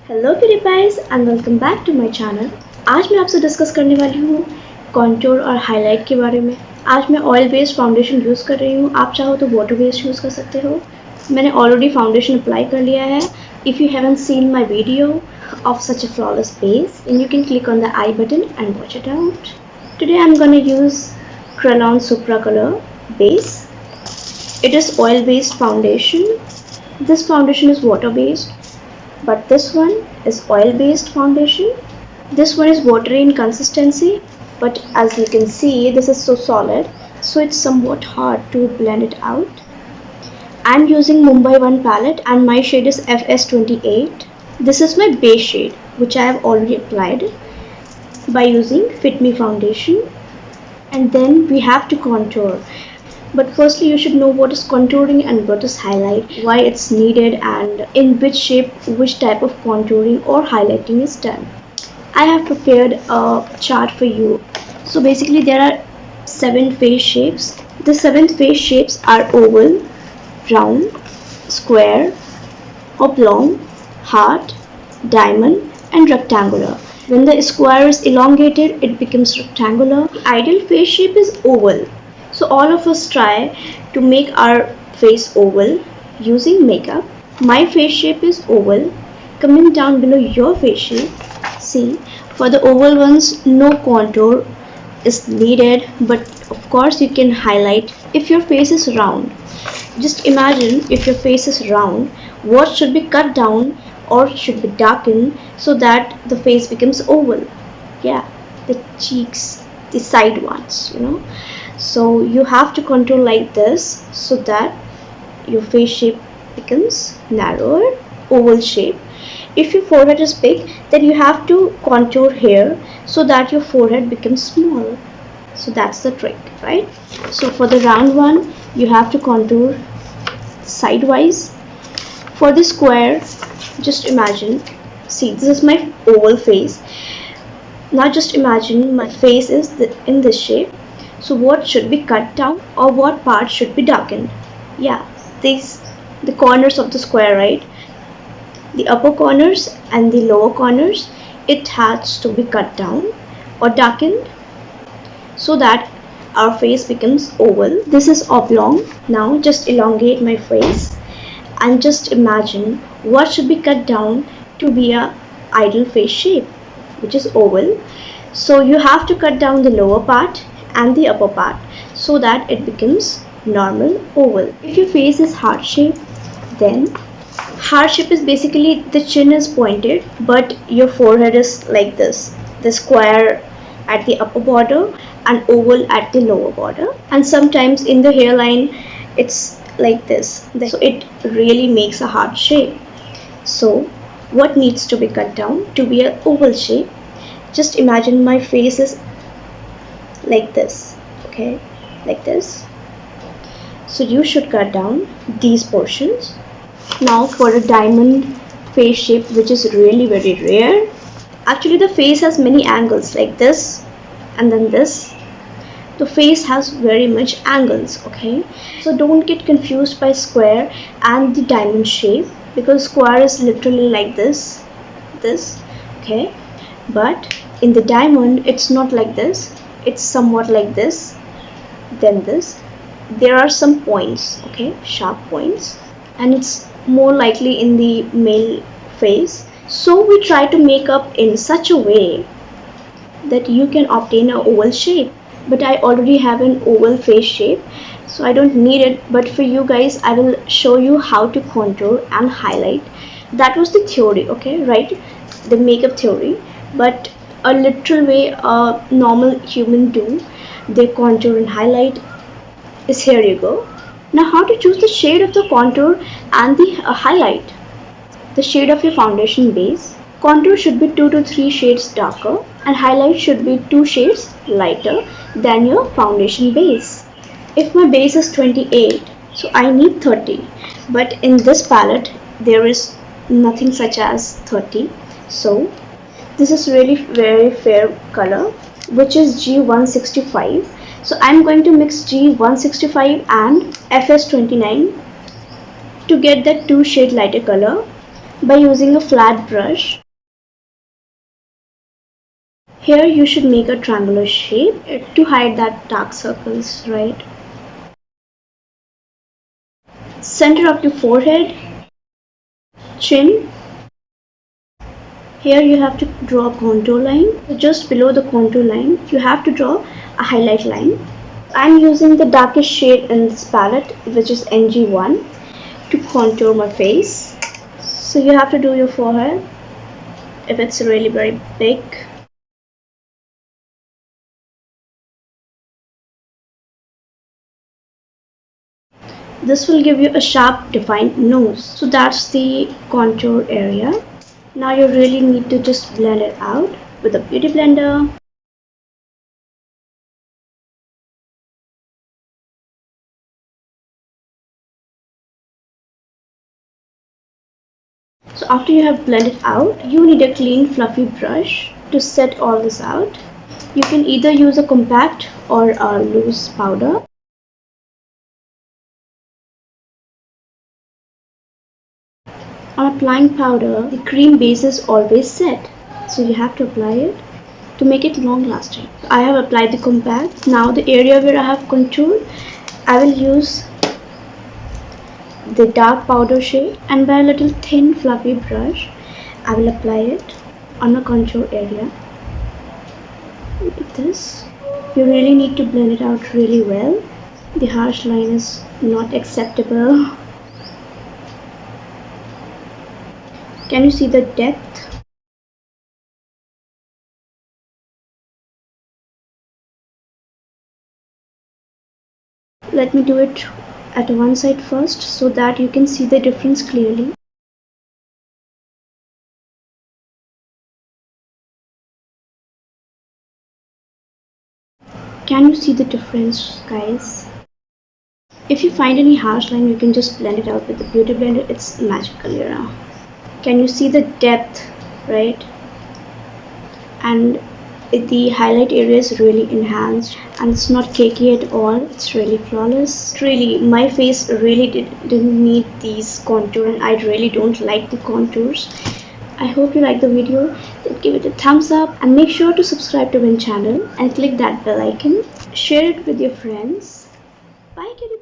Hello प्यारे guys and welcome back to my channel. आज मैं आपसे डिस्कस करने वाली हूँ कॉन्टूर और हाईलाइट के बारे में। आज मैं ऑयल बेस्ड फाउंडेशन यूज़ कर रही हूँ, आप चाहो तो वाटर बेस्ड यूज़ कर सकते हो। मैंने ऑलरेडी फाउंडेशन अप्लाई कर लिया है। If you haven't seen my video of such a flawless base, then you can click on the I button and watch it out. Today I'm gonna use Kryolan Supra Color base. It is oil based foundation. This foundation is water based, but this one is oil based foundation. This one is watery in consistency, but as you can see this is so solid, so it's somewhat hard to blend it out. I'm using Mumbai 1 palette and my shade is FS28. This is my base shade which I have already applied by using Fit Me foundation, and then we have to contour. But firstly you should know what is contouring and what is highlight, why it's needed, and in which shape which type of contouring or highlighting is done. I have prepared a chart for you. So basically there are 7 face shapes. The 7 face shapes are oval, round, square, oblong, heart, diamond and rectangular. When the square is elongated, it becomes rectangular. The ideal face shape is oval. So all of us try to make our face oval using makeup. My face shape is oval. Comment down below your face shape. See, for the oval ones, no contour is needed, but of course you can highlight. If your face is round, just imagine if your face is round, what should be cut down or should be darkened so that the face becomes oval. Yeah, the cheeks, the side ones, so you have to contour like this so that your face shape becomes narrower, oval shape. If your forehead is big, then you have to contour here so that your forehead becomes small. So that's the trick, right? So for the round one, you have to contour sidewise. For the square, just imagine, see, this is my oval face. Now just imagine my face is in this shape. So what should be cut down or what part should be darkened? Yeah, the corners of the square, right? The upper corners and the lower corners, it has to be cut down or darkened so that our face becomes oval. This is oblong. Now just elongate my face and just imagine what should be cut down to be a ideal face shape, which is oval. So you have to cut down the lower part and the upper part so that it becomes normal oval. If your face is heart shape, then heart shape is basically the chin is pointed but your forehead is like this, the square at the upper border and oval at the lower border, and sometimes in the hairline it's like this, so it really makes a heart shape. So what needs to be cut down to be an oval shape? Just imagine my face is like this, okay, like this. So you should cut down these portions. Now for a diamond face shape, which is really very rare. Actually the face has many angles like this and then this. The face has very much angles, okay? So don't get confused by square and the diamond shape, because square is literally like this, okay? But in the diamond it's not like this, it's somewhat like this, then this. There are some points, okay, sharp points, and it's more likely in the male face. So we try to make up in such a way that you can obtain an oval shape. But I already have an oval face shape, so I don't need it. But for you guys, I will show you how to contour and highlight. That was the theory, okay, right? The makeup theory. But a literal way a normal human do they contour and highlight is here you go. Now how to choose the shade of the contour and the highlight? The shade of your foundation base. Contour should be 2 to 3 shades darker and highlight should be 2 shades lighter than your foundation base. If my base is 28, so I need 30, but in this palette there is nothing such as 30. So this is really very fair color, which is G165. So I'm going to mix G165 and FS29 to get that 2 shade lighter color. by using a flat brush. Here you should make a triangular shape to hide that dark circles, right? Center of your forehead, chin. Here you have to draw a contour line. Just below the contour line, you have to draw a highlight line. I'm using the darkest shade in this palette, which is NG1, to contour my face. So you have to do your forehead if it's really very big. This will give you a sharp defined nose. So that's the contour area. Now you really need to just blend it out with a beauty blender. So after you have blended out, you need a clean fluffy brush to set all this out. You can either use a compact or a loose powder. On applying powder, the cream base is always set, so you have to apply it to make it long lasting. I have applied the compact. Now the area where I have contoured, I will use the dark powder shade, and by a little thin fluffy brush I will apply it on the contour area like this. You really need to blend it out really well. The harsh line is not acceptable. Can you see the depth? Let me do it at one side first so that you can see the difference clearly. Can you see the difference, guys? If you find any harsh line, you can just blend it out with the beauty blender. It's magical, you know. Can you see the depth, right? And the highlight area is really enhanced and it's not cakey at all. It's really flawless. Really, my face really didn't need these contour, and I really don't like the contours. I hope you like the video. Then give it a thumbs up and make sure to subscribe to my channel and click that bell icon. Share it with your friends. Bye, kitty.